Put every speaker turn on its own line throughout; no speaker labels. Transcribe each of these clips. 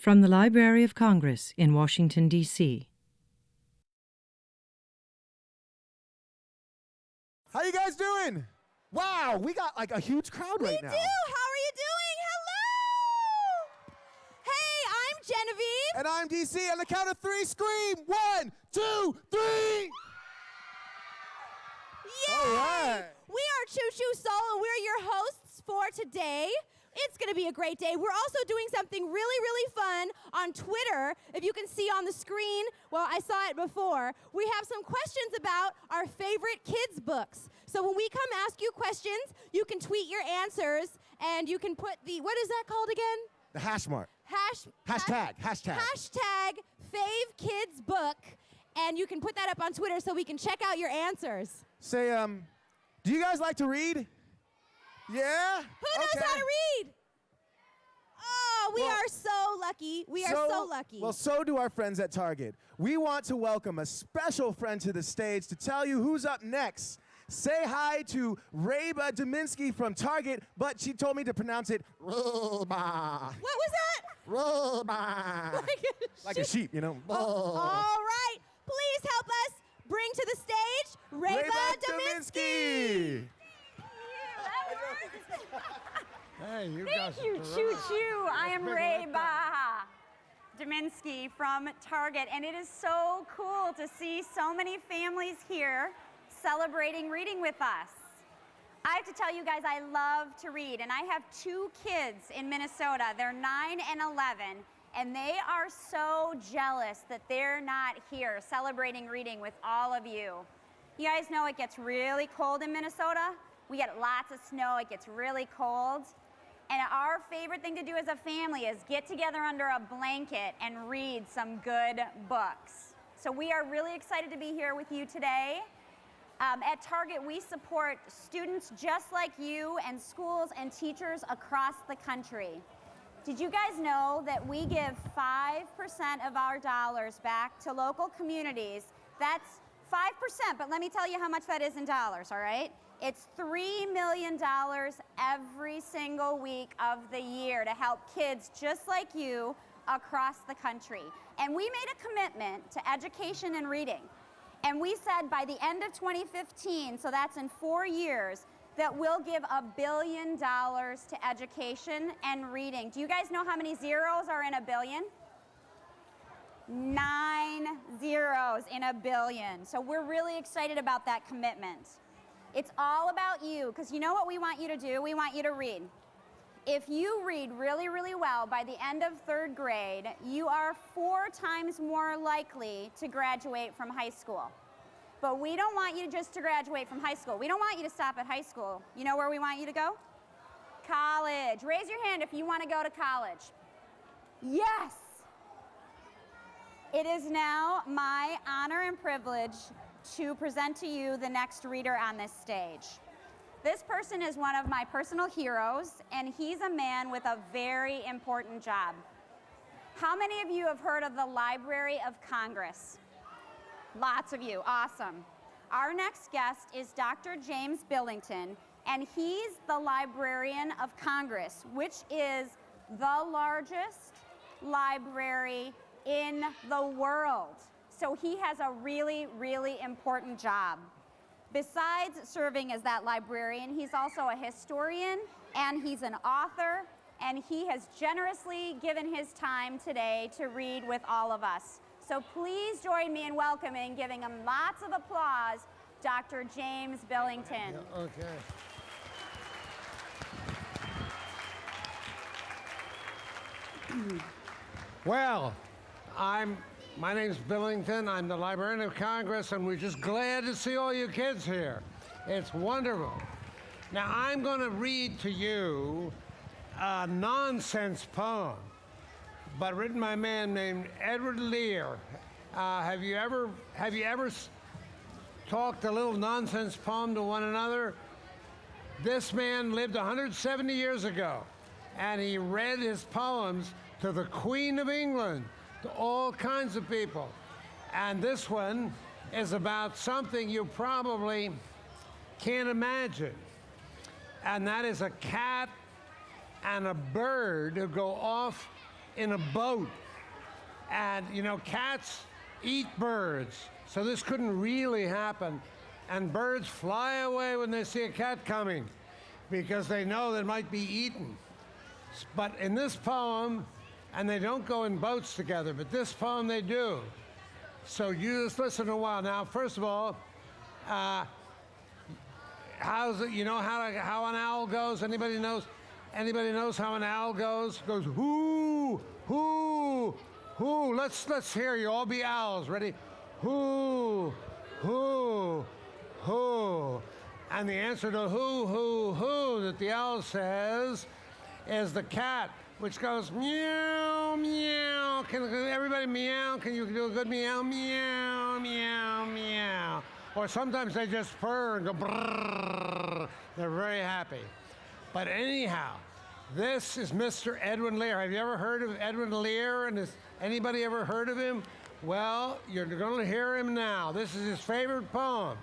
From the Library of Congress in Washington, D.C.
How you guys doing? Wow, we got like a huge crowd right now.
We do! How are you doing? Hello! Hey, I'm Genevieve.
And I'm DC. On the count of three, scream. 1, 2, 3!
Yay!
All right.
We are Choo Choo Soul, and we're your hosts for today. It's going to be a great day. We're also doing something really, really fun on Twitter. If you can see on the screen, well, I saw it before. We have some questions about our favorite kids' books. So when we come ask you questions, you can tweet your answers, and you can put the, what is that called again?
The hash mark.
Hashtag
Hashtag.
Fave Kids Book, and you can put that up on Twitter so we can check out your answers.
Say, do you guys like to read? Yeah?
Who knows how to read? Oh, we are so lucky. We are so lucky.
Well, so do our friends at Target. We want to welcome a special friend to the stage to tell you who's up next. Say hi to Reba Dominski from Target, but she told me to pronounce it Reba.
What was that?
Reba. Like a sheep, you know.
All right. Please help us bring to the stage Reba Dominski.
Hey, you
Thank you, Choo Choo. I am Reba Dominski from Target, and it is so cool to see so many families here celebrating reading with us. I have to tell you guys, I love to read, and I have 2 kids in Minnesota. They're 9 and 11, and they are so jealous that they're not here celebrating reading with all of you. You guys know it gets really cold in Minnesota. We get lots of snow, it gets really cold. And our favorite thing to do as a family is get together under a blanket and read some good books. So we are really excited to be here with you today. At Target, we support students just like you and schools and teachers across the country. Did you guys know that we give 5% of our dollars back to local communities? That's 5%, but let me tell you how much that is in dollars, all right? It's $3 million every single week of the year to help kids just like you across the country. And we made a commitment to education and reading. And we said by the end of 2015, so that's in 4 years, that we'll give $1 billion to education and reading. Do you guys know how many zeros are in a billion? 9 zeros in a billion. So we're really excited about that commitment. It's all about you, because you know what we want you to do? We want you to read. If you read really, really well by the end of 3rd grade, you are 4 times more likely to graduate from high school. But we don't want you just to graduate from high school. We don't want you to stop at high school. You know where we want you to go? College. Raise your hand if you want to go to college. Yes! It is now my honor and privilege to present to you the next reader on this stage. This person is one of my personal heroes, and he's a man with a very important job. How many of you have heard of the Library of Congress? Lots of you, awesome. Our next guest is Dr. James Billington, and he's the Librarian of Congress, which is the largest library in the world. So he has a really, really important job. Besides serving as that librarian, he's also a historian, and he's an author, and he has generously given his time today to read with all of us. So please join me in welcoming, giving him lots of applause, Dr. James Billington.
Okay. Well, my name's Billington. I'm the Librarian of Congress, and we're just glad to see all you kids here. It's wonderful. Now, I'm going to read to you a nonsense poem, but written by a man named Edward Lear. Have you ever talked a little nonsense poem to one another? This man lived 170 years ago, and he read his poems to the Queen of England, to all kinds of people. And this one is about something you probably can't imagine. And that is a cat and a bird who go off in a boat. And, you know, cats eat birds, so this couldn't really happen. And birds fly away when they see a cat coming because they know they might be eaten. But in this poem, and they don't go in boats together, but this poem they do. So you just listen a while. Now, first of all, how's it, you know how an owl goes? Anybody knows how an owl goes? It goes, hoo, hoo, hoo. Let's hear you all be owls. Ready? Hoo, hoo, hoo. And the answer to hoo, hoo, hoo that the owl says is the cat, which goes meow, meow. Can everybody meow? Can you do a good meow? Meow, meow, meow. Or sometimes they just purr and go brrrr. They're very happy. But anyhow, this is Mr. Edwin Lear. Have you ever heard of Edwin Lear? And has anybody ever heard of him? Well, you're going to hear him now. This is his favorite poem.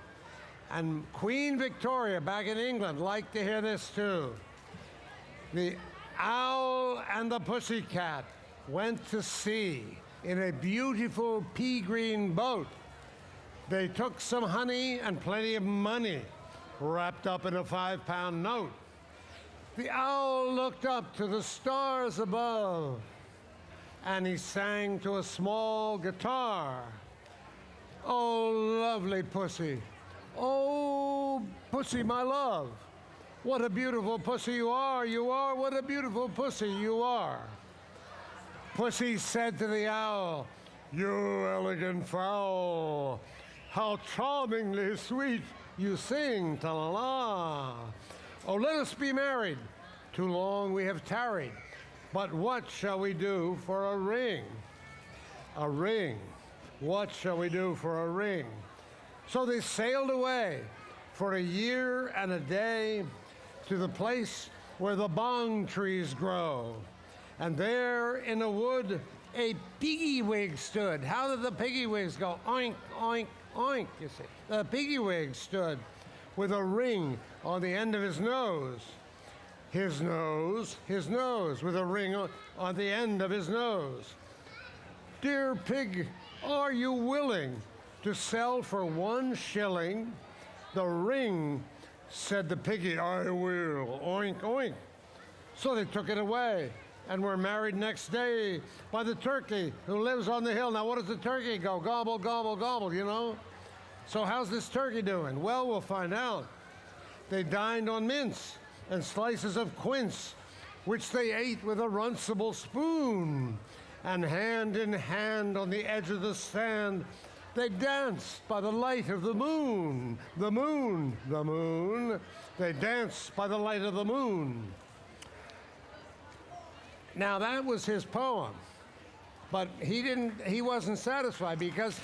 And Queen Victoria back in England liked to hear this too. The owl and the pussycat went to sea in a beautiful pea-green boat. They took some honey and plenty of money wrapped up in a 5-pound note. The owl looked up to the stars above, and he sang to a small guitar. Oh, lovely pussy. Oh, pussy, my love. What a beautiful pussy you are, what a beautiful pussy you are. Pussy said to the owl, you elegant fowl, how charmingly sweet you sing, ta-la-la. Oh, let us be married, too long we have tarried, but what shall we do for a ring? A ring, what shall we do for a ring? So they sailed away for a year and a day to the place where the bong trees grow. And there in a wood, a piggy-wig stood. How did the piggy-wigs go? Oink, oink, oink, you see. The piggy-wig stood with a ring on the end of his nose. His nose, with a ring on the end of his nose. Dear pig, are you willing to sell for 1 shilling the ring? Said the piggy, I will, oink, oink. So they took it away and were married next day by the turkey who lives on the hill. Now, what does the turkey go? Gobble, gobble, gobble, you know? So how's this turkey doing? Well, we'll find out. They dined on mince and slices of quince, which they ate with a runcible spoon. And hand in hand on the edge of the sand, they danced by the light of the moon. The moon, the moon. They danced by the light of the moon. Now that was his poem, but he wasn't satisfied because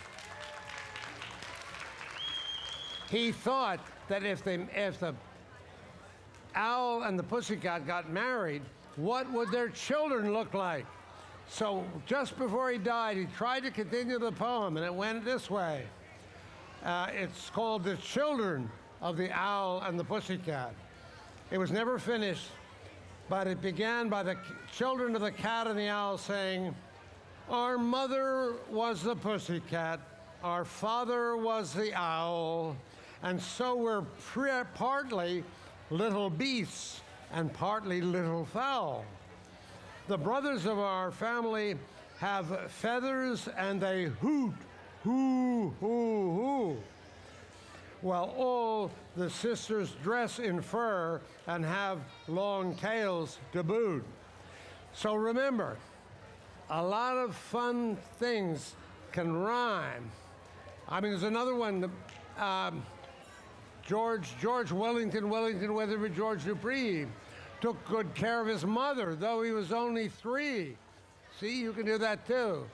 he thought that if the owl and the pussycat got married, what would their children look like? So just before he died, he tried to continue the poem, and it went this way. It's called The Children of the Owl and the Pussycat. It was never finished, but it began by the children of the cat and the owl saying, our mother was the pussycat, our father was the owl, and so we're partly little beasts and partly little fowl. The brothers of our family have feathers and they hoot, hoo, hoo, hoo. While all the sisters dress in fur and have long tails to boot. So remember, a lot of fun things can rhyme. I mean, there's another one, George Wellington Weatherby George Dupree took good care of his mother, though he was only 3. See, you can do that too.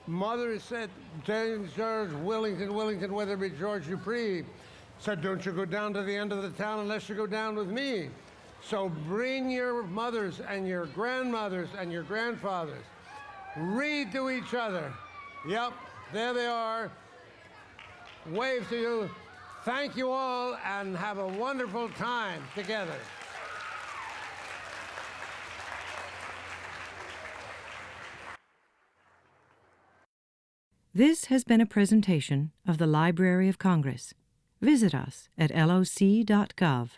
Mother said, James George Wellington Weatherby George Dupree said, don't you go down to the end of the town unless you go down with me. So bring your mothers and your grandmothers and your grandfathers. Read to each other. Yep, there they are. Wave to you. Thank you all and have a wonderful time together.
This has been a presentation of the Library of Congress. Visit us at loc.gov.